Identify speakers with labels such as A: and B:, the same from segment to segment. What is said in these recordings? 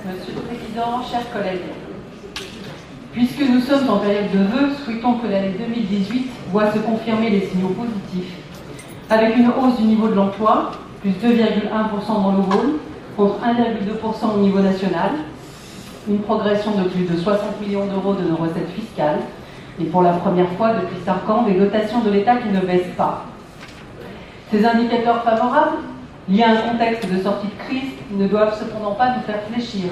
A: Monsieur le Président, chers collègues, puisque nous sommes en période de vœux, souhaitons que l'année 2018 voit se confirmer les signaux positifs, avec une hausse du niveau de l'emploi, plus 2,1% dans le Rhône, contre 1,2% au niveau national, une progression de plus de 60 millions d'euros de nos recettes fiscales, et pour la première fois depuis 5 ans, des dotations de l'État qui ne baissent pas. Ces indicateurs favorables, liés à un contexte de sortie de crise, ne doivent cependant pas nous faire fléchir.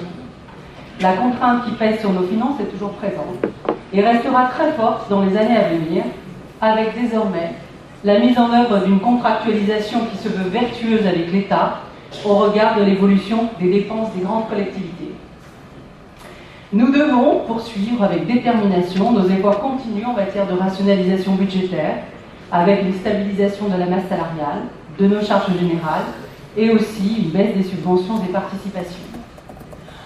A: La contrainte qui pèse sur nos finances est toujours présente et restera très forte dans les années à venir, avec désormais la mise en œuvre d'une contractualisation qui se veut vertueuse avec l'État au regard de l'évolution des dépenses des grandes collectivités. Nous devrons poursuivre avec détermination nos efforts continus en matière de rationalisation budgétaire, avec une stabilisation de la masse salariale, de nos charges générales et aussi une baisse des subventions et participations.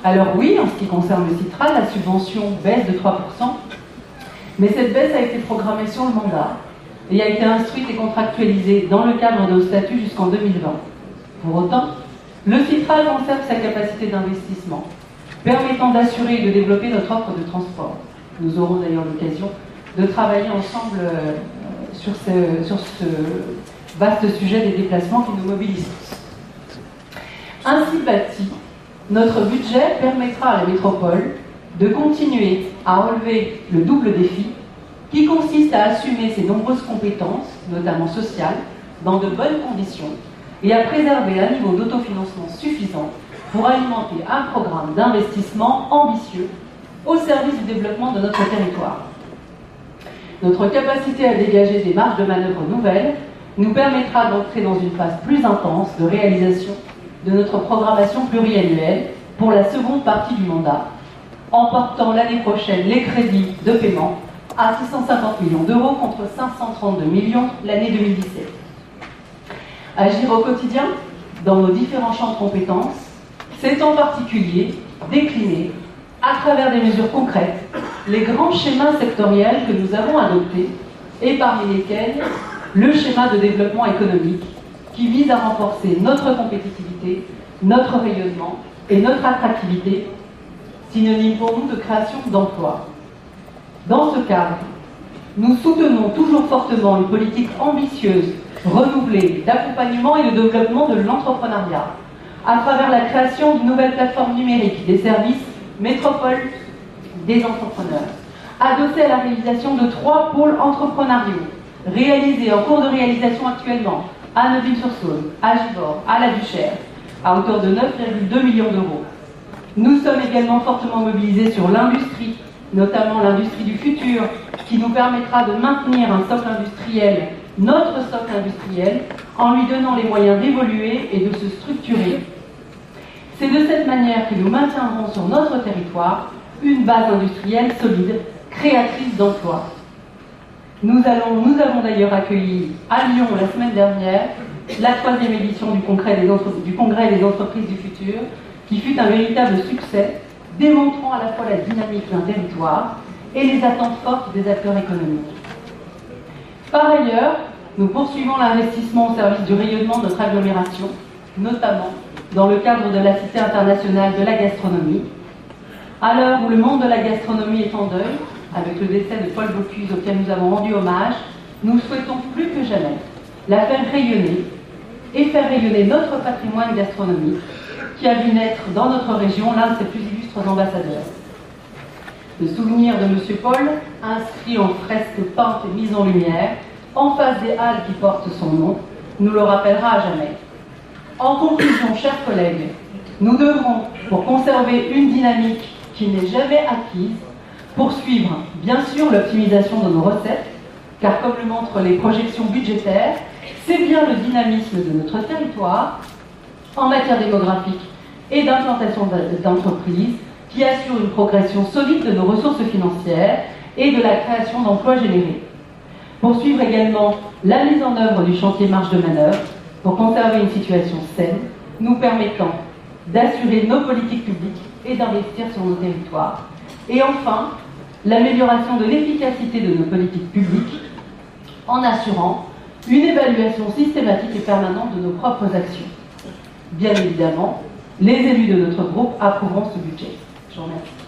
A: Alors oui, en ce qui concerne le Citral, la subvention baisse de 3%, mais cette baisse a été programmée sur le mandat et a été instruite et contractualisée dans le cadre de nos statuts jusqu'en 2020. Pour autant, le Citral conserve sa capacité d'investissement, permettant d'assurer et de développer notre offre de transport. Nous aurons d'ailleurs l'occasion de travailler ensemble sur ce vaste sujet des déplacements qui nous mobilisent tous. Ainsi bâti, notre budget permettra à la métropole de continuer à relever le double défi qui consiste à assumer ses nombreuses compétences, notamment sociales, dans de bonnes conditions et à préserver un niveau d'autofinancement suffisant pour alimenter un programme d'investissement ambitieux au service du développement de notre territoire. Notre capacité à dégager des marges de manœuvre nouvelles nous permettra d'entrer dans une phase plus intense de réalisation de notre programmation pluriannuelle pour la seconde partie du mandat, en portant l'année prochaine les crédits de paiement à 650 millions d'euros contre 532 millions l'année 2017. Agir au quotidien dans nos différents champs de compétences, c'est en particulier décliner à travers des mesures concrètes les grands schémas sectoriels que nous avons adoptés et parmi lesquels le schéma de développement économique qui vise à renforcer notre compétitivité, notre rayonnement et notre attractivité, synonyme pour nous de création d'emplois. Dans ce cadre, nous soutenons toujours fortement une politique ambitieuse, renouvelée, d'accompagnement et de développement de l'entrepreneuriat, à travers la création d'une nouvelle plateforme numérique des services métropole des entrepreneurs, adossée à la réalisation de 3 pôles entrepreneuriaux, réalisés en cours de réalisation actuellement à Neuville-sur-Saône, à Givors, à La Duchère, à hauteur de 9,2 millions d'euros. Nous sommes également fortement mobilisés sur l'industrie, notamment l'industrie du futur, qui nous permettra de maintenir un socle industriel, notre socle industriel, en lui donnant les moyens d'évoluer et de se structurer. C'est de cette manière que nous maintiendrons sur notre territoire une base industrielle solide, créatrice d'emplois. Nous avons d'ailleurs accueilli à Lyon la semaine dernière la 3e édition du Congrès des entreprises du futur, qui fut un véritable succès, démontrant à la fois la dynamique d'un territoire et les attentes fortes des acteurs économiques. Par ailleurs, nous poursuivons l'investissement au service du rayonnement de notre agglomération, notamment dans le cadre de la Cité internationale de la gastronomie. À l'heure où le monde de la gastronomie est en deuil, avec le décès de Paul Bocuse auquel nous avons rendu hommage, nous souhaitons plus que jamais la faire rayonner et faire rayonner notre patrimoine gastronomique qui a vu naître dans notre région l'un de ses plus illustres ambassadeurs. Le souvenir de M. Paul, inscrit en fresque peinte et mise en lumière, en face des halles qui portent son nom, nous le rappellera à jamais. En conclusion, chers collègues, nous devrons, pour conserver une dynamique qui n'est jamais acquise, poursuivre bien sûr l'optimisation de nos recettes, car comme le montrent les projections budgétaires, c'est bien le dynamisme de notre territoire en matière démographique et d'implantation d'entreprises qui assure une progression solide de nos ressources financières et de la création d'emplois générés. Poursuivre également la mise en œuvre du chantier marge de manœuvre pour conserver une situation saine, nous permettant d'assurer nos politiques publiques et d'investir sur nos territoires. Et enfin, l'amélioration de l'efficacité de nos politiques publiques en assurant une évaluation systématique et permanente de nos propres actions. Bien évidemment, les élus de notre groupe approuveront ce budget. Je vous remercie.